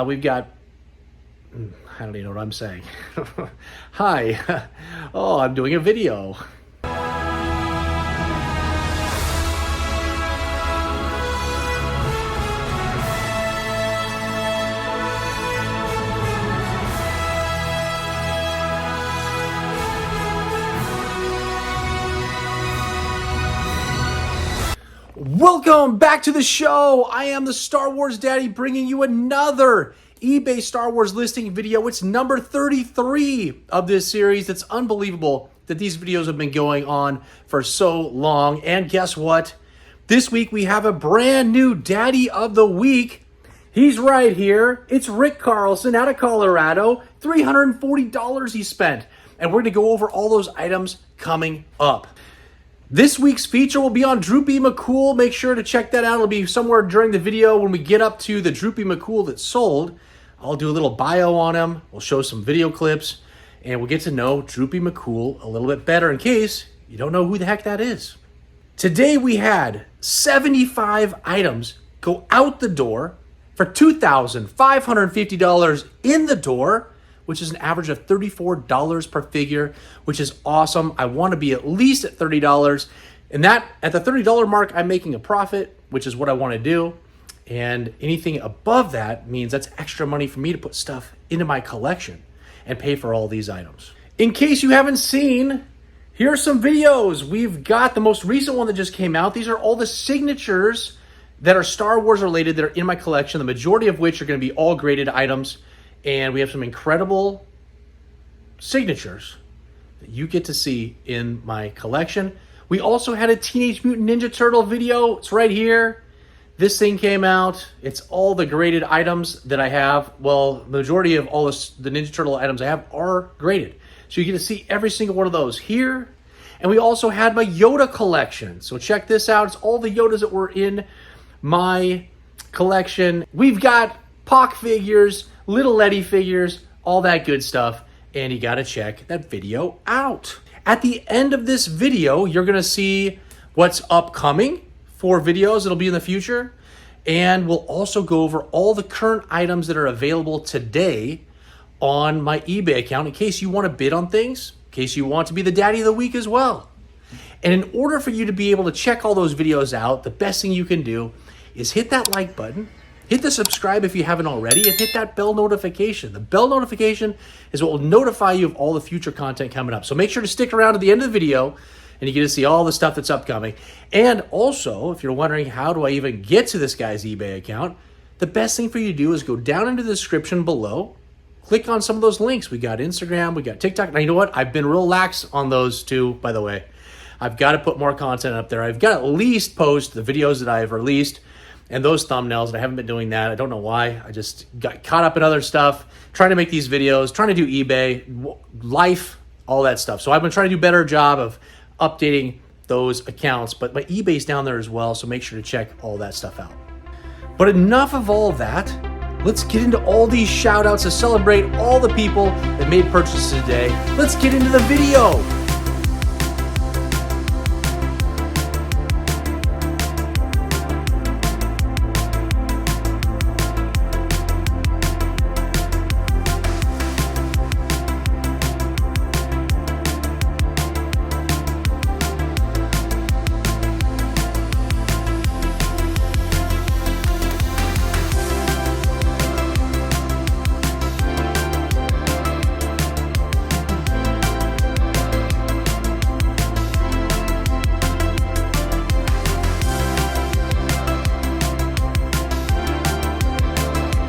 we've got, I don't even know what I'm saying. Hi. Oh, I'm doing a video. Welcome back to the show. I am the Star Wars Daddy bringing you another eBay Star Wars listing video. It's number 33 of this series. It's unbelievable that these videos have been going on for so long. And guess what? This week we have a brand new Daddy of the Week. He's right here. It's Rick Carlson out of Colorado. $340 he spent. And we're going to go over all those items coming up. This week's feature will be on Droopy McCool. Make sure to check that out. It'll be somewhere during the video when we get up to the Droopy McCool that sold. I'll do a little bio on him. We'll show some video clips, and we'll get to know Droopy McCool a little bit better in case you don't know who the heck that is. Today we had 75 items go out the door for $2,550 in the door, which is an average of $34 per figure, which is awesome. I want to be at least at $30. And that at the $30 mark, I'm making a profit, which is what I want to do. And anything above that means that's extra money for me to put stuff into my collection and pay for all these items. In case you haven't seen, here are some videos. We've got the most recent one that just came out. These are all the signatures that are Star Wars related that are in my collection, the majority of which are going to be all graded items. And we have some incredible signatures that you get to see in my collection. We also had a Teenage Mutant Ninja Turtle video. It's right here. This thing came out. It's all the graded items that I have. Well, the majority of all the Ninja Turtle items I have are graded. So you get to see every single one of those here. And we also had my Yoda collection. So check this out. It's all the Yodas that were in my collection. We've got Pock figures, Little Letty figures, all that good stuff, and you gotta check that video out. At the end of this video, you're gonna see what's upcoming for videos that'll be in the future, and we'll also go over all the current items that are available today on my eBay account in case you want to bid on things, in case you want to be the Daddy of the Week as well. And in order for you to be able to check all those videos out, the best thing you can do is hit that like button, hit the subscribe if you haven't already, and hit that bell notification. The bell notification is what will notify you of all the future content coming up. So make sure to stick around to the end of the video, and you get to see all the stuff that's upcoming. And also, if you're wondering how do I even get to this guy's eBay account, the best thing for you to do is go down into the description below, click on some of those links. We got Instagram, we got TikTok. Now, you know what? I've been real lax on those too, by the way. I've got to put more content up there. I've got to at least post the videos that I've released and those thumbnails, and I haven't been doing that. I don't know why. I just got caught up in other stuff, trying to make these videos, trying to do eBay, life, all that stuff. So I've been trying to do a better job of updating those accounts, but my eBay's down there as well, so make sure to check all that stuff out. But enough of all that. Let's get into all these shout outs to celebrate all the people that made purchases today. Let's get into the video.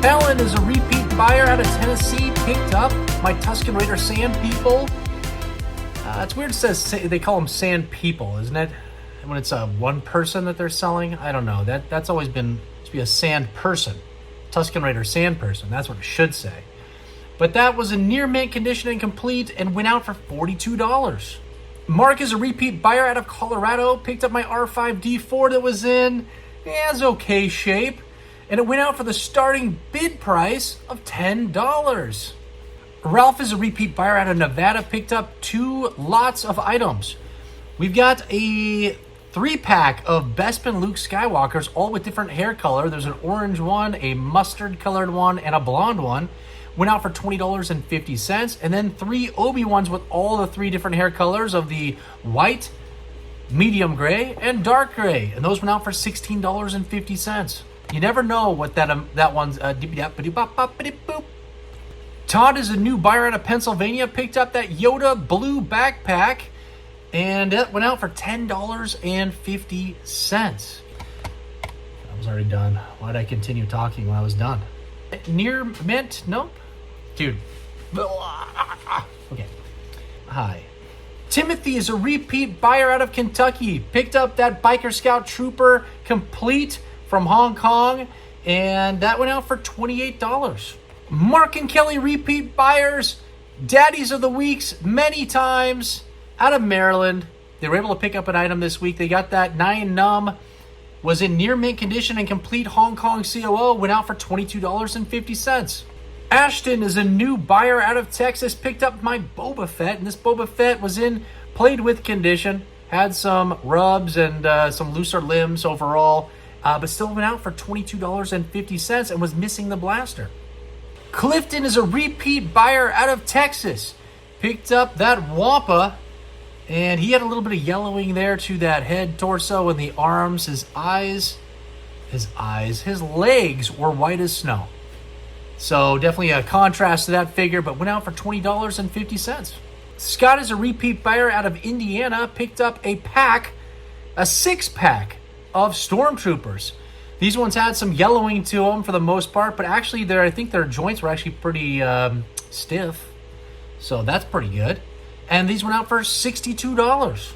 Alan is a repeat buyer out of Tennessee, picked up my Tusken Raider Sand People. It's weird it says they call them Sand People, isn't it? When it's one person that they're selling? I don't know. That's always been to be a sand person. Tusken Raider Sand Person, that's what it should say. But that was in near mint condition and complete and went out for $42. Mark is a repeat buyer out of Colorado, picked up my R5D4 that was in as okay shape, and it went out for the starting bid price of $10. Ralph is a repeat buyer out of Nevada, picked up 2 lots of items. We've got a 3-pack of Bespin Luke Skywalkers, all with different hair color. There's an orange one, a mustard colored one, and a blonde one. Went out for $20.50. And then 3 Obi-Wans with all the 3 different hair colors of the white, medium gray, and dark gray. And those went out for $16.50. You never know what that one's... Todd is a new buyer out of Pennsylvania. Picked up that Yoda blue backpack. And it went out for $10.50. I was already done. Why did I continue talking when I was done? Near mint? Nope. Dude. Okay. Hi. Timothy is a repeat buyer out of Kentucky. Picked up that Biker Scout Trooper complete from Hong Kong. And that went out for $28. Mark and Kelly repeat buyers. Daddies of the weeks many times. Out of Maryland. They were able to pick up an item this week. They got that 9 Num. Was in near mint condition and complete Hong Kong COO. Went out for $22.50. Ashton is a new buyer out of Texas. Picked up my Boba Fett. And this Boba Fett was in played with condition. Had some rubs and some looser limbs overall. But still went out for $22.50 and was missing the blaster. Clifton is a repeat buyer out of Texas. Picked up that Wampa. And he had a little bit of yellowing there to that head, torso, and the arms. His legs were white as snow. So definitely a contrast to that figure, but went out for $20.50. Scott is a repeat buyer out of Indiana. Picked up a 6-pack of Stormtroopers. These ones had some yellowing to them for the most part, but actually I think their joints were actually pretty stiff. So that's pretty good. And these went out for $62.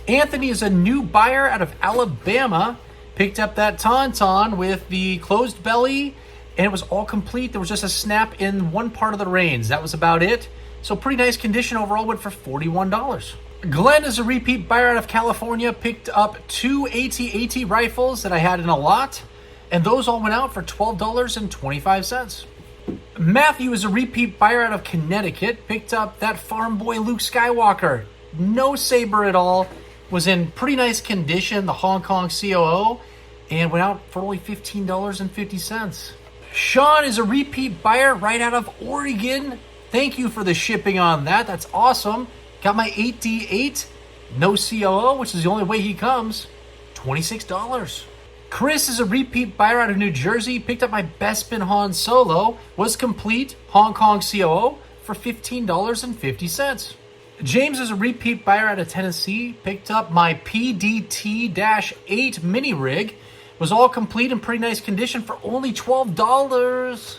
Anthony is a new buyer out of Alabama. Picked up that Tauntaun with the closed belly, and it was all complete. There was just a snap in one part of the reins. That was about it. So pretty nice condition overall. Went for $41. Glenn is a repeat buyer out of California. Picked up 2 AT-AT rifles that I had in a lot, and those all went out for $12.25. Matthew is a repeat buyer out of Connecticut. Picked up that Farm Boy Luke Skywalker. No saber at all. Was in pretty nice condition, the Hong Kong COO, and went out for only $15.50. Sean is a repeat buyer right out of Oregon. Thank you for the shipping on that. That's awesome. Got my 8D8, no COO, which is the only way he comes. $26. Chris is a repeat buyer out of New Jersey. Picked up my Bespin Han Solo. Was complete Hong Kong COO for $15.50. James is a repeat buyer out of Tennessee. Picked up my PDT-8 mini rig. Was all complete in pretty nice condition for only $12.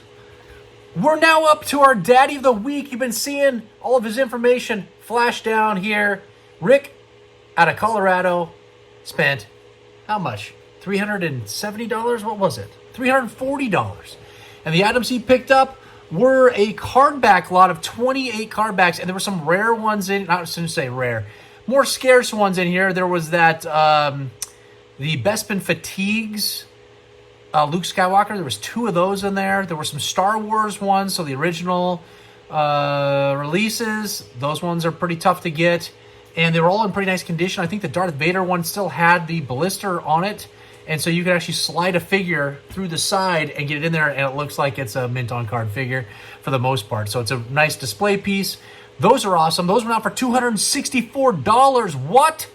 We're now up to our Daddy of the Week. You've been seeing all of his information flash down here. Rick, out of Colorado, spent how much? $370? What was it? $340. And the items he picked up were a card back lot of 28 card backs, and there were some rare ones in, not to say rare, more scarce ones in here. There was that, the Bespin Fatigues, Luke Skywalker. There was 2 of those in there. There were some Star Wars ones, so the original releases. Those ones are pretty tough to get, and they were all in pretty nice condition. I think the Darth Vader one still had the blister on it, and so you could actually slide a figure through the side and get it in there, and it looks like it's a mint-on-card figure for the most part. So it's a nice display piece. Those are awesome. Those went out for $264. What?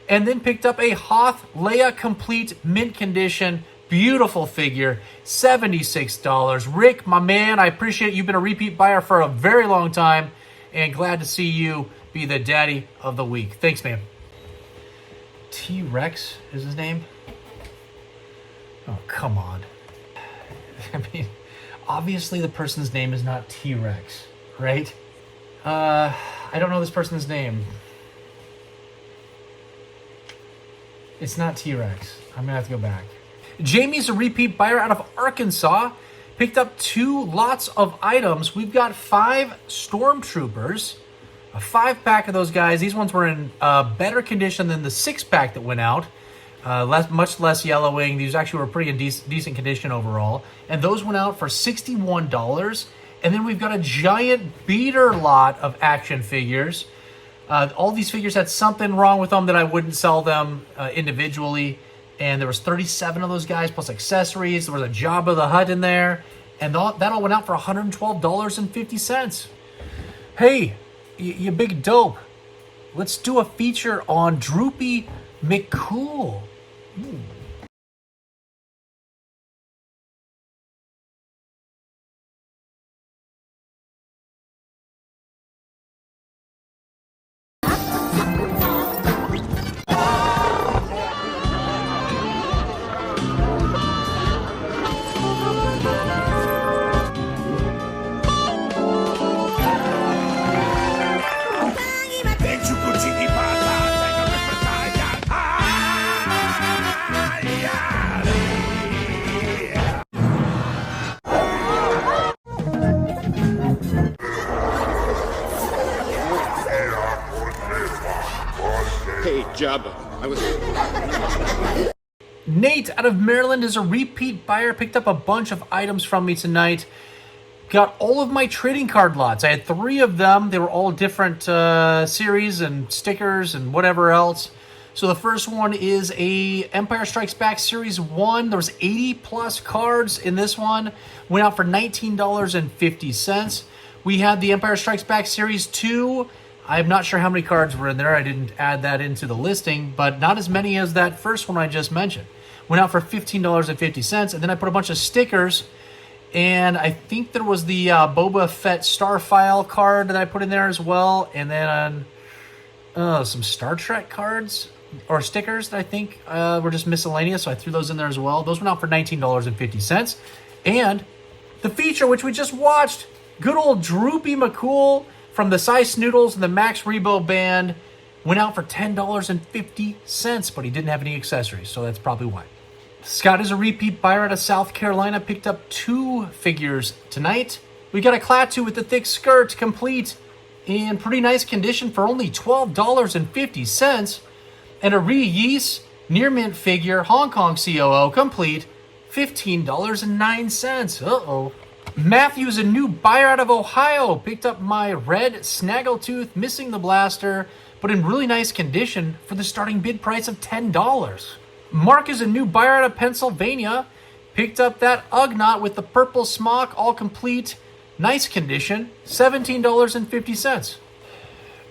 And then picked up a Hoth Leia complete mint condition. Beautiful figure. $76. Rick, my man, I appreciate it. You've been a repeat buyer for a very long time, and glad to see you be the Daddy of the Week. Thanks, man. T-Rex is his name? Oh, come on. I mean, obviously the person's name is not T-Rex, right? I don't know this person's name. It's not T-Rex. I'm gonna have to go back. Jamie's a repeat buyer out of Arkansas. Picked up 2 lots of items. We've got 5 Stormtroopers. A 5-pack of those guys. These ones were in better condition than the 6-pack that went out. Much less yellowing. These actually were pretty in decent condition overall. And those went out for $61. And then we've got a giant beater lot of action figures. All these figures had something wrong with them that I wouldn't sell them individually. And there was 37 of those guys plus accessories. There was a Jabba the Hutt in there. And that all went out for $112.50. Hey, you big dope. Let's do a feature on Droopy McCool. Ooh. Hey, Jabba, Nate out of Maryland is a repeat buyer. Picked up a bunch of items from me tonight. Got all of my trading card lots. I had 3 of them. They were all different series and stickers and whatever else. So the first one is a Empire Strikes Back Series 1. There was 80 plus cards in this one. Went out for $19.50. We had the Empire Strikes Back Series 2. I'm not sure how many cards were in there. I didn't add that into the listing, but not as many as that first one I just mentioned. Went out for $15.50. And then I put a bunch of stickers. And I think there was the Boba Fett Starfile card that I put in there as well. And then some Star Trek cards or stickers that I think were just miscellaneous. So I threw those in there as well. Those went out for $19.50. And the feature, which we just watched, good old Droopy McCool from the Sice Noodles and the Max Rebo Band, went out for $10.50, but he didn't have any accessories, so that's probably why. Scott is a repeat buyer out of South Carolina, picked up 2 figures tonight. We got a Klaatu with the thick skirt, complete, in pretty nice condition for only $12.50, and a Reese near mint figure, Hong Kong COO, complete, $15.09. Uh-oh. Matthew is a new buyer out of Ohio. Picked up my red Snaggletooth, missing the blaster, but in really nice condition for the starting bid price of $10. Mark is a new buyer out of Pennsylvania. Picked up that Ugnaught with the purple smock, all complete, nice condition, $17.50.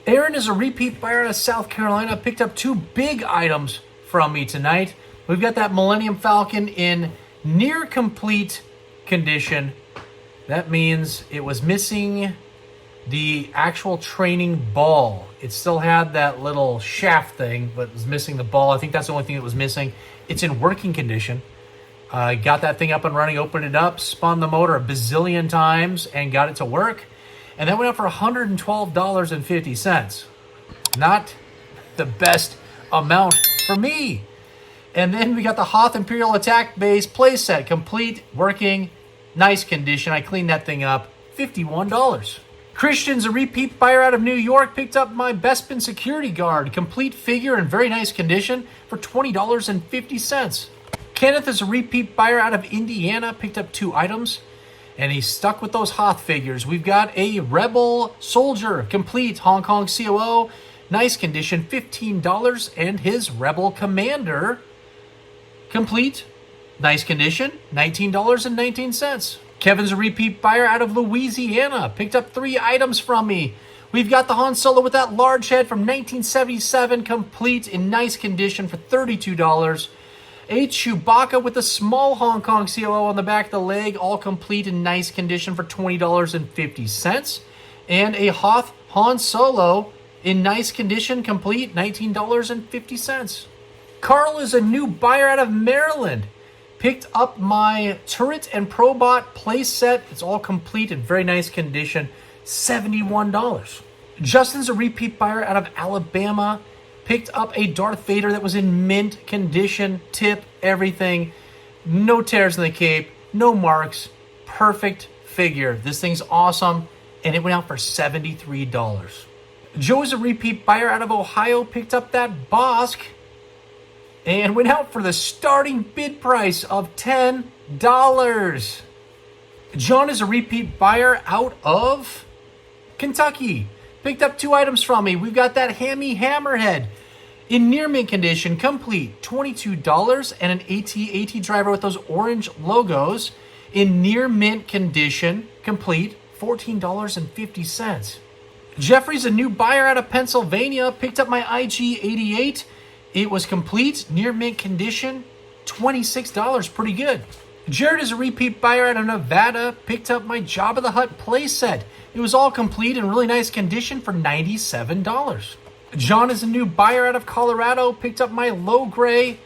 Aaron is a repeat buyer out of South Carolina. Picked up 2 big items from me tonight. We've got that Millennium Falcon in near complete condition. That means it was missing the actual training ball. It still had that little shaft thing, but it was missing the ball. I think that's the only thing that was missing. It's in working condition. Got that thing up and running, opened it up, spun the motor a bazillion times, and got it to work. And that went out for $112.50. Not the best amount for me. And then we got the Hoth Imperial Attack Base playset, complete, working, nice condition. I cleaned that thing up. $51. Christian's a repeat buyer out of New York. Picked up my Bespin security guard. Complete figure in very nice condition for $20.50. Kenneth is a repeat buyer out of Indiana. Picked up 2 items. And he's stuck with those Hoth figures. We've got a Rebel Soldier. Complete Hong Kong COO. Nice condition. $15. And his Rebel Commander. Complete. Nice condition, $19.19. Kevin's a repeat buyer out of Louisiana. Picked up 3 items from me. We've got the Han Solo with that large head from 1977, complete in nice condition for $32. A Chewbacca with a small Hong Kong COO on the back of the leg, all complete in nice condition for $20.50. And a Hoth Han Solo in nice condition, complete, $19.50. Carl is a new buyer out of Maryland. Picked up my Turret and Probot playset. It's all complete in very nice condition. $71. Justin's a repeat buyer out of Alabama. Picked up a Darth Vader that was in mint condition. Tip, everything. No tears in the cape. No marks. Perfect figure. This thing's awesome. And it went out for $73. Joe is a repeat buyer out of Ohio. Picked up that Bosk. And went out for the starting bid price of $10. John is a repeat buyer out of Kentucky. picked up 2 items from me. We've got that Hammy Hammerhead in near mint condition, complete, $22, and an AT driver with those orange logos in near mint condition, complete, $14.50. Jeffrey's a new buyer out of Pennsylvania, picked up my IG-88. It was complete, near mint condition, $26, pretty good. Jared is a repeat buyer out of Nevada, picked up my Jabba the Hutt playset. It was all complete in really nice condition for $97. John is a new buyer out of Colorado, picked up my low gray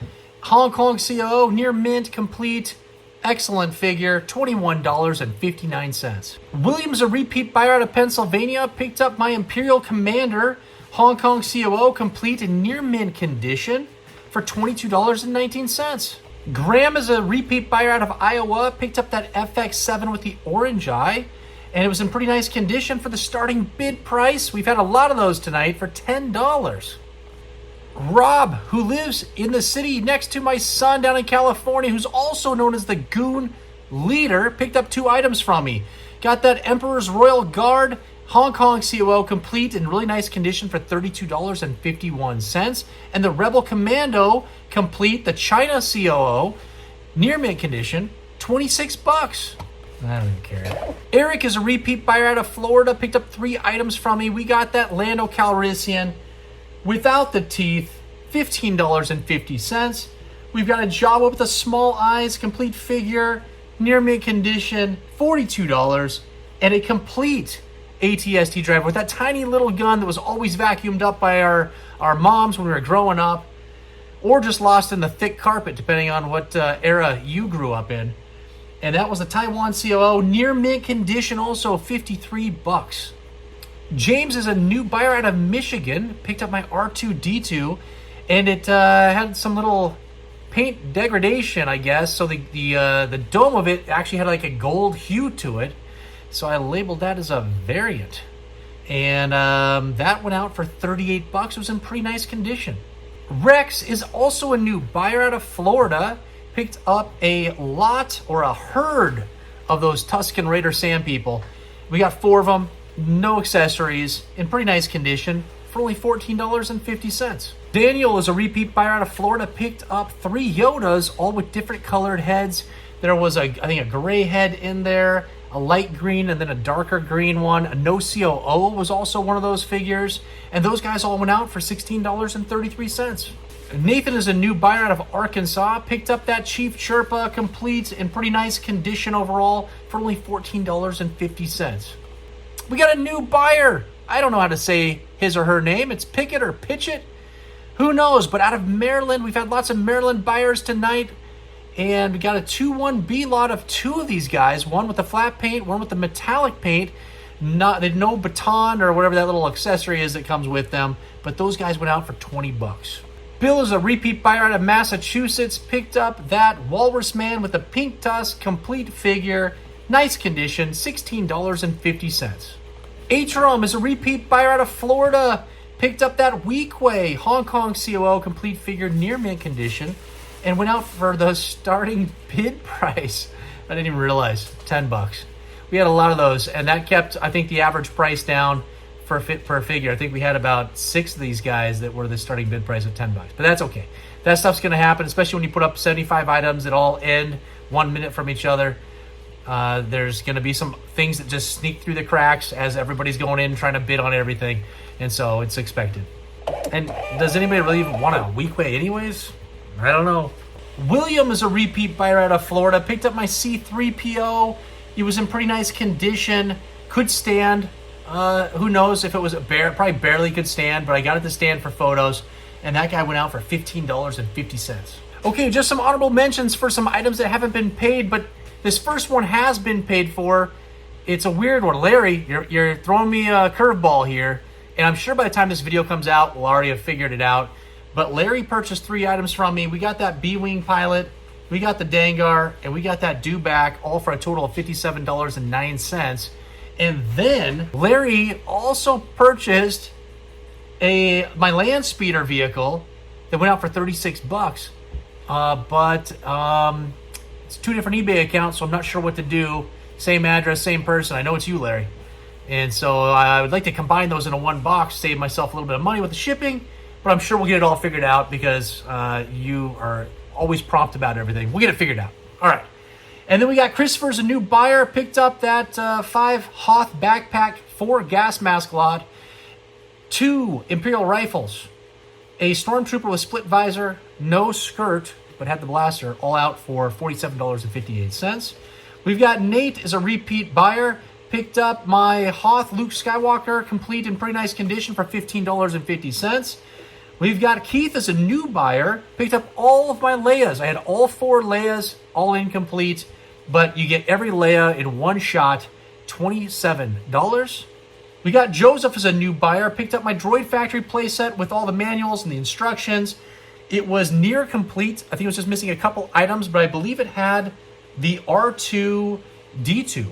Hong Kong COO, near mint, complete, excellent figure, $21.59. William's a repeat buyer out of Pennsylvania, picked up my Imperial Commander, Hong Kong COO, complete in near mint condition for $22.19. Graham is a repeat buyer out of Iowa, picked up that FX7 with the orange eye, and it was in pretty nice condition for the starting bid price. We've had a lot of those tonight for $10. Rob, who lives in the city next to my son down in California, who's also known as the Goon Leader, picked up 2 items from me. Got that Emperor's Royal Guard Hong Kong COO, complete in really nice condition for $32.51. And the Rebel Commando, complete, the China COO, near mint condition, $26. I don't even care. Eric is a repeat buyer out of Florida, picked up 3 items from me. We got that Lando Calrissian without the teeth, $15.50. We've got a Jawa with the small eyes, complete figure, near mint condition, $42. And a complete ATST driver with that tiny little gun that was always vacuumed up by our moms when we were growing up, or just lost in the thick carpet, depending on what era you grew up in. And that was the Taiwan COO, near mint condition, also $53. James is a new buyer out of Michigan, picked up my R2-D2, and it had some little paint degradation, I guess. So the dome of it actually had like a gold hue to it. So I labeled that as a variant. And that went out for $38. It was in pretty nice condition. Rex is also a new buyer out of Florida, picked up a lot or a herd of those Tusken Raider Sand People. We got 4 of them, no accessories, in pretty nice condition for only $14.50. Daniel is a repeat buyer out of Florida, picked up 3 Yodas, all with different colored heads. There was, I think, a gray head in there, a light green, and then a darker green one. A no COO was also one of those figures, and those guys all went out for $16.33. Nathan is a new buyer out of Arkansas, picked up that Chief Sherpa, complete in pretty nice condition overall for only $14.50. We got a new buyer. I don't know how to say his or her name. It's Pickett or Pitchett. Who knows? But out of Maryland, we've had lots of Maryland buyers tonight. And we got a 2-1B lot of 2 of these guys. One with the flat paint, one with the metallic paint. They had no baton or whatever that little accessory is that comes with them. But those guys went out for $20. Bill is a repeat buyer out of Massachusetts. Picked up that Walrus Man with the pink tusk, complete figure, nice condition, $16.50. Atrom is a repeat buyer out of Florida. Picked up that Weequay Hong Kong COO, complete figure, near mint condition, and went out for the starting bid price. I didn't even realize, $10. We had a lot of those, and that kept, I think, the average price down per figure. I think we had about 6 of these guys that were the starting bid price of $10. But that's okay. That stuff's going to happen, especially when you put up 75 items that all end 1 minute from each other. There's going to be some things that just sneak through the cracks as everybody's going in trying to bid on everything, and so it's expected. And does anybody really even want a Weequay anyways? I don't know. William is a repeat buyer out of Florida. Picked up my C3PO. It was in pretty nice condition. Could stand. Who knows if it was probably barely could stand, but I got it to stand for photos, and that guy went out for $15.50. Okay, just some honorable mentions for some items that haven't been paid, but this first one has been paid for. It's a weird one. Larry, you're throwing me a curveball here, and I'm sure by the time this video comes out, we'll already have figured it out. But Larry purchased 3 items from me. We got that B-Wing pilot, we got the Dangar, and we got that Dewback, all for a total of $57.09. And then Larry also purchased my land speeder vehicle that went out for $36. But it's 2 different eBay accounts, so I'm not sure what to do. Same address, same person. I know it's you, Larry. And so I would like to combine those into one box, save myself a little bit of money with the shipping, but I'm sure we'll get it all figured out because you are always prompt about everything. We'll get it figured out. All right. And then we got Christopher's a new buyer, picked up that 5 Hoth backpack, 4 gas mask lot, 2 Imperial rifles, a Stormtrooper with split visor, no skirt, but had the blaster, all out for $47.58. We've got Nate as a repeat buyer, picked up my Hoth Luke Skywalker, complete in pretty nice condition for $15.50. We've got Keith as a new buyer, picked up all of my Leias. I had all 4 Leias, all incomplete, but you get every Leia in one shot, $27. We got Joseph as a new buyer, picked up my Droid Factory playset with all the manuals and the instructions. It was near complete. I think it was just missing a couple items, but I believe it had the R2-D2.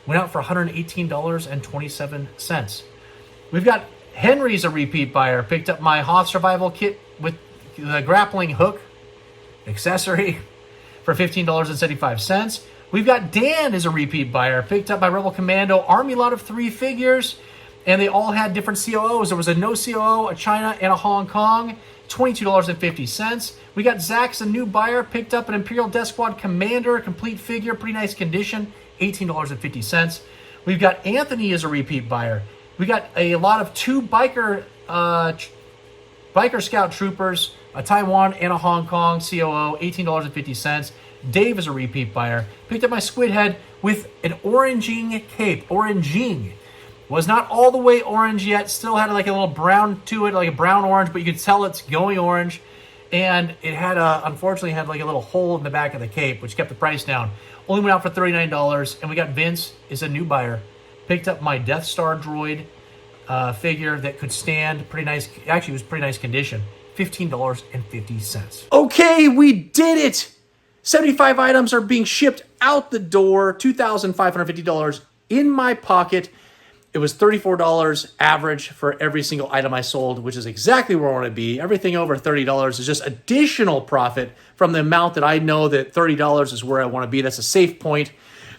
Went out for $118.27. We've got Henry's a repeat buyer. Picked up my Hoth Survival Kit with the grappling hook accessory for $15.75. We've got Dan as a repeat buyer. Picked up my Rebel Commando Army lot of 3 figures, and they all had different COOs. There was a no COO, a China, and a Hong Kong. $22.50. We got Zach's a new buyer. Picked up an Imperial Death Squad Commander, complete figure, pretty nice condition. $18.50. We've got Anthony as a repeat buyer. We got a lot of 2 biker scout troopers, a Taiwan and a Hong Kong COO, $18.50. Dave is a repeat buyer. Picked up my Squid Head with an oranging cape. Oranging. Was not all the way orange yet. Still had like a little brown to it, like a brown orange, but you could tell it's going orange. And it had unfortunately had like a little hole in the back of the cape, which kept the price down. Only went out for $39. And we got Vince is a new buyer. Picked up my Death Star droid figure that could stand. Pretty nice. Actually, it was pretty nice condition. $15.50. Okay, we did it. 75 items are being shipped out the door. $2,550 in my pocket. It was $34 average for every single item I sold, which is exactly where I want to be. Everything over $30 is just additional profit from the amount that I know that $30 is where I want to be. That's a safe point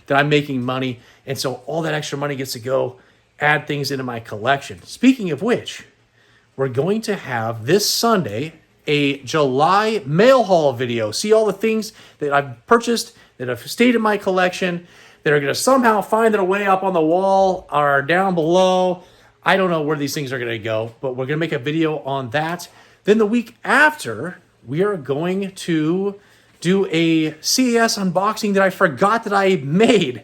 that I'm making money. And so all that extra money gets to go add things into my collection. Speaking of which, we're going to have this Sunday a July mail haul video. See all the things that I've purchased that have stayed in my collection that are going to somehow find their way up on the wall or down below. I don't know where these things are going to go, but we're going to make a video on that. Then the week after, we are going to do a CAS unboxing that I forgot that I made.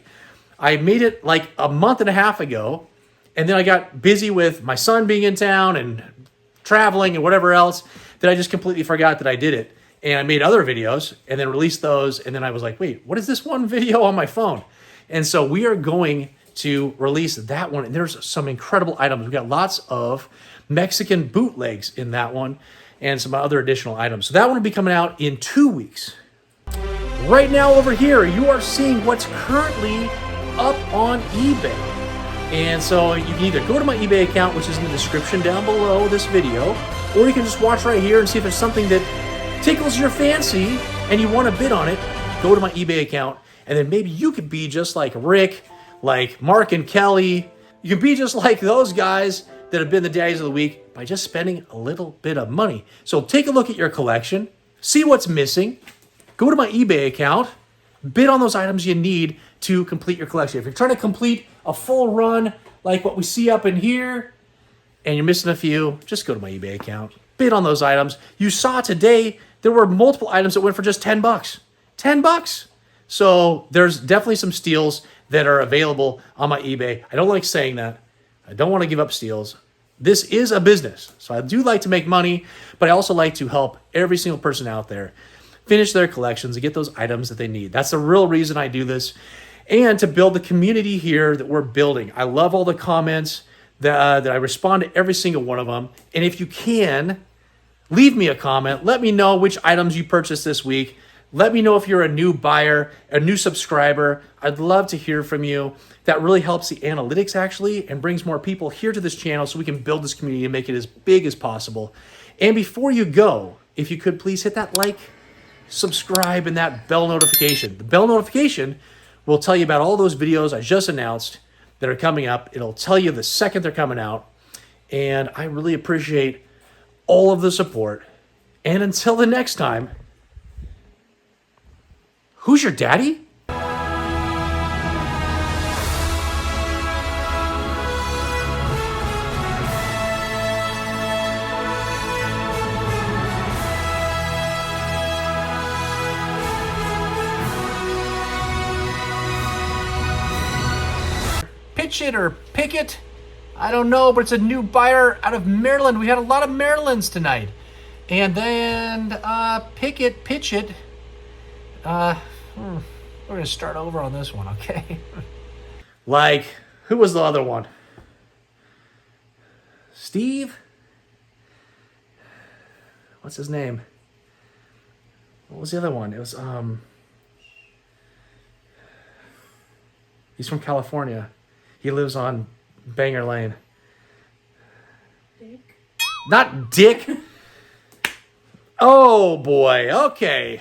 I made it like a month and a half ago, and then I got busy with my son being in town and traveling and whatever else that I just completely forgot that I did it. And I made other videos and then released those, and then I was like, wait, what is this one video on my phone? And so we are going to release that one. And there's some incredible items. We've got lots of Mexican bootlegs in that one and some other additional items. So that one will be coming out in 2 weeks. Right now over here, you are seeing what's currently up on eBay. And so you can either go to my eBay account, which is in the description down below this video, or you can just watch right here and see if there's something that tickles your fancy and you want to bid on it. Go to my eBay account. And then maybe you could be just like Rick, like Mark and Kelly. You can be just like those guys that have been the daddies of the week by just spending a little bit of money. So take a look at your collection, see what's missing, go to my eBay account, bid on those items you need to complete your collection. If you're trying to complete a full run like what we see up in here and you're missing a few, just go to my eBay account, bid on those items. You saw today there were multiple items that went for just $10. $10. So there's definitely some steals that are available on my eBay. I don't like saying that. I don't want to give up steals. This is a business. So I do like to make money, but I also like to help every single person out there finish their collections and get those items that they need. That's the real reason I do this. And to build the community here that we're building. I love all the comments that I respond to every single one of them. And if you can, leave me a comment. Let me know which items you purchased this week. Let me know if you're a new buyer, a new subscriber. I'd love to hear from you. That really helps the analytics actually and brings more people here to this channel so we can build this community and make it as big as possible. And before you go, if you could please hit that like, subscribe, and that bell notification. The bell notification will tell you about all those videos I just announced that are coming up. It'll tell you the second they're coming out. And I really appreciate all of the support. And until the next time, who's your daddy? Pitch it or pick it. I don't know, but it's a new buyer out of Maryland. We had a lot of Marylands tonight. And then pitch it. We're going to start over on this one, okay? Like, who was the other one? Steve? What's his name? What was the other one? It was, he's from California. He lives on Banger Lane. Dick? Not Dick. Oh, boy. Okay.